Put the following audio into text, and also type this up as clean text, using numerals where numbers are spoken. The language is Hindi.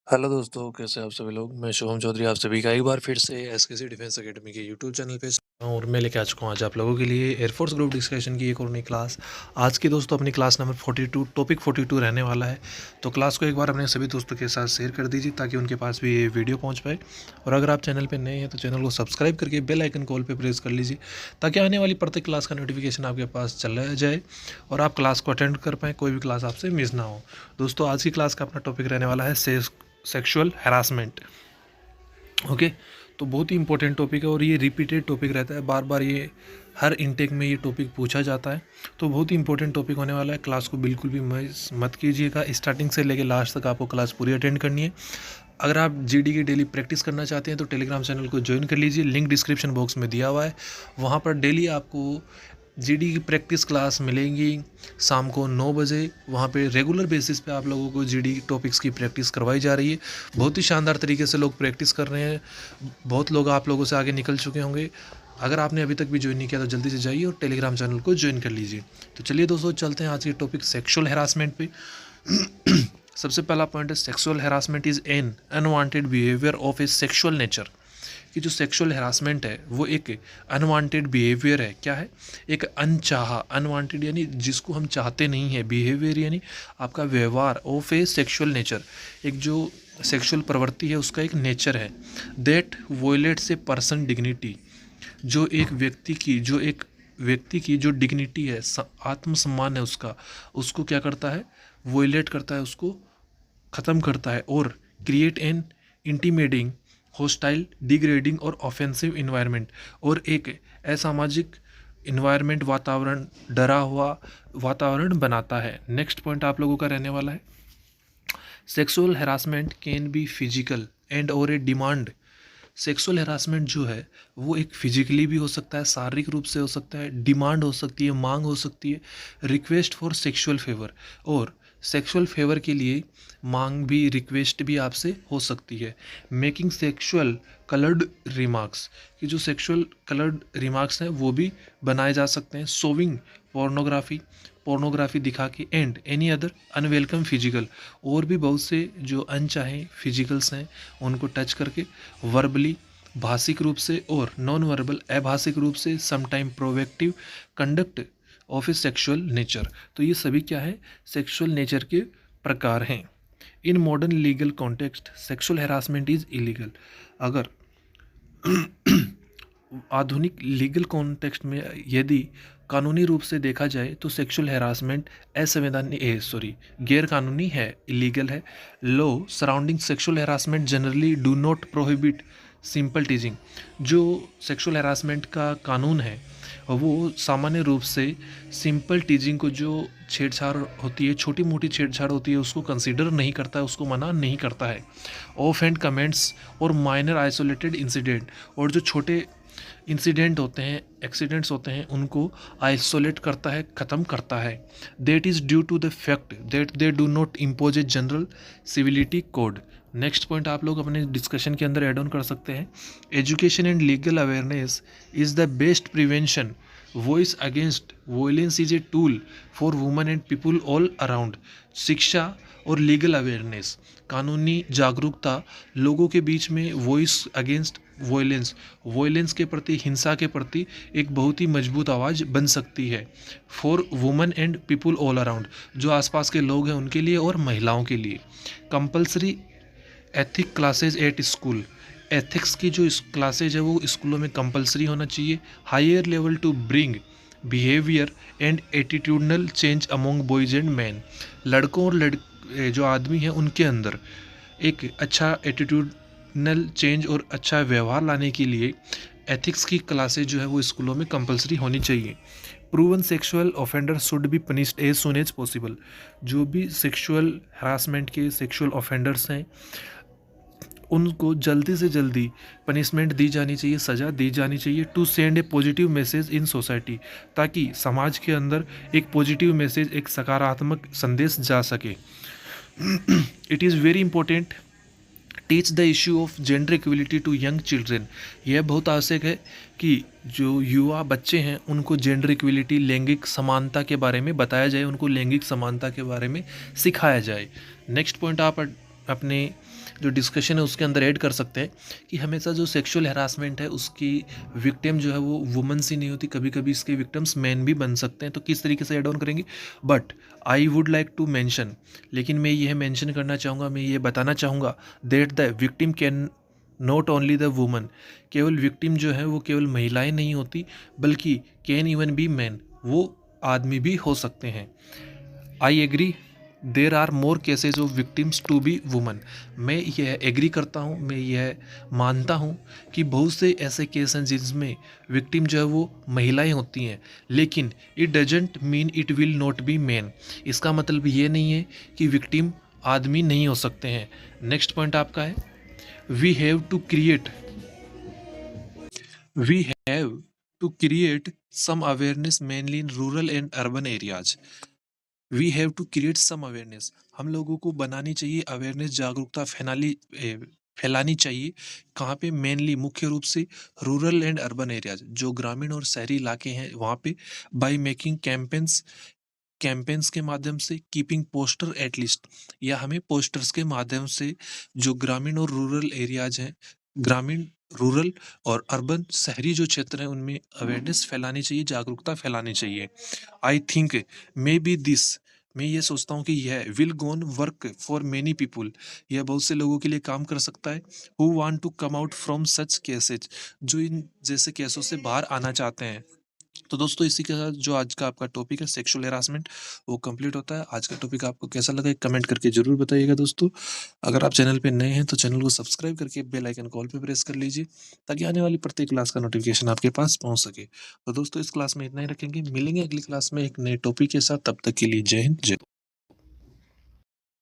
हेलो दोस्तों, कैसे हैं आप सभी लोग। मैं शुभम चौधरी आप सभी का एक बार फिर से एसकेसी डिफेंस एकेडमी के यूट्यूब चैनल पे और मैं लेके आ चुका हूँ आज आप लोगों के लिए एयरफोर्स ग्रुप डिस्कशन की एक और नई क्लास। आज की दोस्तों अपनी क्लास नंबर 42 टॉपिक 42 रहने वाला है। तो क्लास को एक बार अपने सभी दोस्तों के साथ शेयर कर दीजिए ताकि उनके पास भी ये वीडियो पहुँच पाए। और अगर आप चैनल पर नए हैं तो चैनल को सब्सक्राइब करके बेल आइकन कॉल पर प्रेस कर लीजिए ताकि आने वाली प्रत्येक क्लास का नोटिफिकेशन आपके पास चला जाए और आप क्लास को अटेंड कर पाएँ, कोई भी क्लास आपसे मिस ना हो। दोस्तों आज की क्लास का अपना टॉपिक रहने वाला है सेक्सुअल हैरासमेंट। ओके, तो बहुत ही इंपॉर्टेंट टॉपिक है और ये रिपीटेड टॉपिक रहता है, बार बार ये हर इनटेक में ये टॉपिक पूछा जाता है। तो बहुत ही इंपॉर्टेंट टॉपिक होने वाला है। क्लास को बिल्कुल भी मिस मत कीजिएगा, स्टार्टिंग से लेकर लास्ट तक आपको क्लास पूरी अटेंड करनी है। अगर आप जीडी की डेली प्रैक्टिस करना चाहते हैं तो टेलीग्राम चैनल को ज्वाइन कर लीजिए, लिंक डिस्क्रिप्शन बॉक्स में दिया हुआ है। वहाँ पर डेली आपको जीडी की प्रैक्टिस क्लास मिलेंगी शाम को 9 बजे। वहाँ पे रेगुलर बेसिस पे आप लोगों को जीडी टॉपिक्स की प्रैक्टिस करवाई जा रही है। बहुत ही शानदार तरीके से लोग प्रैक्टिस कर रहे हैं, बहुत लोग आप लोगों से आगे निकल चुके होंगे। अगर आपने अभी तक भी ज्वाइन नहीं किया तो जल्दी से जाइए और टेलीग्राम चैनल को ज्वाइन कर लीजिए। तो चलिए दोस्तों चलते हैं आज के टॉपिक सेक्सुअल हैरासमेंट पे। सबसे पहला पॉइंट है sexual harassment is an unwanted behaviour of a sexual nature. कि जो सेक्सुअल हैरासमेंट है वो एक अनवांटेड बिहेवियर है। क्या है? एक अनचाहा, अनवांटेड यानी जिसको हम चाहते नहीं है, बिहेवियर यानी आपका व्यवहार, ऑफ ए सेक्सुअल नेचर, एक जो सेक्सुअल प्रवृत्ति है उसका एक नेचर है। दैट वोलेट्स ए पर्सन डिग्निटी, जो एक व्यक्ति की जो डिग्निटी है, आत्मसम्मान है उसका, उसको क्या करता है? वोलेट करता है, उसको ख़त्म करता है। और क्रिएट एन इंटीमेडिंग, हॉस्टाइल, डिग्रेडिंग और ऑफेंसिव इन्वायरमेंट, और एक असामाजिक इन्वायरमेंट, वातावरण, डरा हुआ वातावरण बनाता है। नेक्स्ट पॉइंट आप लोगों का रहने वाला है sexual harassment can be physical and और ए डिमांड। सेक्सुअल हैरासमेंट जो है वो एक फिजिकली भी हो सकता है, शारीरिक रूप से हो सकता है, डिमांड हो सकती है, मांग हो सकती है, रिक्वेस्ट फॉर सेक्सुअल फेवर, और सेक्सुअल फेवर के लिए मांग भी, रिक्वेस्ट भी आपसे हो सकती है। मेकिंग सेक्सुअल कलर्ड रिमार्क्स, कि जो सेक्सुअल कलर्ड रिमार्क्स हैं वो भी बनाए जा सकते हैं। सोविंग पोर्नोग्राफी, पोर्नोग्राफी दिखा के, and any other unwelcome physical, और भी बहुत से जो अनचाहे फिजिकल्स हैं उनको टच करके, वर्बली भाषिक रूप से और नॉन वर्बल अभाषिक रूप से, sometime provocative conduct of a sexual nature. तो ये सभी क्या है? सेक्सुअल नेचर के प्रकार हैं। In modern legal context sexual harassment is illegal. अगर आधुनिक लीगल कॉन्टेक्स्ट में यदि कानूनी रूप से देखा जाए तो सेक्सुअल हैरासमेंट गैर कानूनी है, इलीगल है। Law surrounding sexual harassment generally do not prohibit simple टीजिंग। जो सेक्सुअल हैरासमेंट का कानून है वो सामान्य रूप से सिंपल टीजिंग को, जो छेड़छाड़ होती है, छोटी मोटी छेड़छाड़ होती है, उसको कंसीडर नहीं करता है, उसको मना नहीं करता है। ऑफ हैंड कमेंट्स और माइनर आइसोलेटेड इंसिडेंट, और जो छोटे इंसिडेंट होते हैं, एक्सीडेंट्स होते हैं, उनको आइसोलेट करता है, ख़त्म करता है। That is due to the fact that they do not impose a general civility code. Next point आप लोग अपने डिस्कशन के अंदर ऐड ऑन कर सकते हैं। Education and legal awareness is the best prevention. Voice against violence is a tool for women and people all around. शिक्षा और लीगल अवेयरनेस, कानूनी जागरूकता, लोगों के बीच में वॉइस अगेंस्ट वॉयलेंस के प्रति, हिंसा के प्रति एक बहुत ही मजबूत आवाज़ बन सकती है। For women and people all around, जो आसपास के लोग हैं उनके लिए और महिलाओं के लिए। Compulsory ethic classes at school, ethics की जो क्लासेज है वो स्कूलों में कंपलसरी होना चाहिए। Higher level to bring behaviour and attitudinal change among boys and man, लड़कों और जो आदमी हैं उनके अंदर एक अच्छा एटीट्यूडनल चेंज और अच्छा व्यवहार लाने के लिए एथिक्स की क्लासेज जो है वो स्कूलों में कंपलसरी होनी चाहिए। Proven sexual offender should be punished as soon as possible, जो भी सेक्सुअल हरासमेंट के सेक्सुअल ऑफेंडर्स हैं उनको जल्दी से जल्दी पनिशमेंट दी जानी चाहिए, सज़ा दी जानी चाहिए। To send a positive message in society, ताकि समाज के अंदर एक पॉजिटिव मैसेज, एक सकारात्मक संदेश जा सके। It is very important teach the issue of gender equality to young children. यह बहुत आवश्यक है कि जो युवा बच्चे हैं उनको जेंडर इक्वलिटी, लैंगिक समानता के बारे में बताया जाए, उनको लैंगिक समानता के बारे में सिखाया जाए। नेक्स्ट पॉइंट आप अपने जो डिस्कशन है उसके अंदर ऐड कर सकते हैं कि हमेशा जो सेक्सुअल हैरासमेंट है उसकी विक्टिम जो है वो वुमेन्स ही नहीं होती, कभी कभी इसके विक्टिम्स मैन भी बन सकते हैं। तो किस तरीके से ऐड ऑन करेंगे, but I would like to mention, लेकिन मैं यह मेंशन करना चाहूँगा, मैं ये बताना चाहूँगा that the victim can not only the woman, केवल विक्टिम जो है वो केवल महिलाएं नहीं होती, बल्कि कैन इवन बी मैन, वो आदमी भी हो सकते हैं। I agree there are more cases of victims to be woman. मैं यह एग्री करता हूँ, मैं यह मानता हूँ कि बहुत से ऐसे केस हैं जिसमें विक्टिम जो है वो महिलाएं होती हैं, लेकिन it doesn't mean it will not be man. इसका मतलब ये नहीं है कि विक्टिम आदमी नहीं हो सकते हैं। नेक्स्ट पॉइंट आपका है, we have to create we have to create some awareness mainly in rural and urban areas. We have to create some awareness, हम लोगों को बनानी चाहिए अवेयरनेस, जागरूकता फैलानी चाहिए। कहाँ पे, मेनली मुख्य रूप से रूरल एंड अर्बन एरियाज, जो ग्रामीण और शहरी इलाके हैं वहाँ पे, बाय मेकिंग कैंपेन्स के माध्यम से, कीपिंग पोस्टर एटलीस्ट, या हमें पोस्टर्स के माध्यम से जो ग्रामीण और रूरल एरियाज हैं, ग्रामीण, रूरल और अर्बन शहरी जो क्षेत्र हैं उनमें अवेयरनेस फैलानी चाहिए, जागरूकता फैलानी चाहिए। I think may be this, मैं ये सोचता हूँ कि यह will gone work for many people, यह बहुत से लोगों के लिए काम कर सकता है, who want to come out from such cases, जो इन जैसे केसों से बाहर आना चाहते हैं। तो दोस्तों इसी के साथ जो आज का आपका टॉपिक है सेक्सुअल हैरासमेंट वो कंप्लीट होता है। आज का टॉपिक आपको कैसा लगा कमेंट करके जरूर बताइएगा दोस्तों। अगर आप चैनल पे नए हैं तो चैनल को सब्सक्राइब करके बेल आइकन कॉल पे प्रेस कर लीजिए, ताकि आने वाली प्रत्येक क्लास का नोटिफिकेशन आपके पास पहुंच सके। तो दोस्तों इस क्लास में इतना ही रखेंगे, मिलेंगे अगली क्लास में एक नए टॉपिक के साथ, तब तक के लिए जय हिंद जय।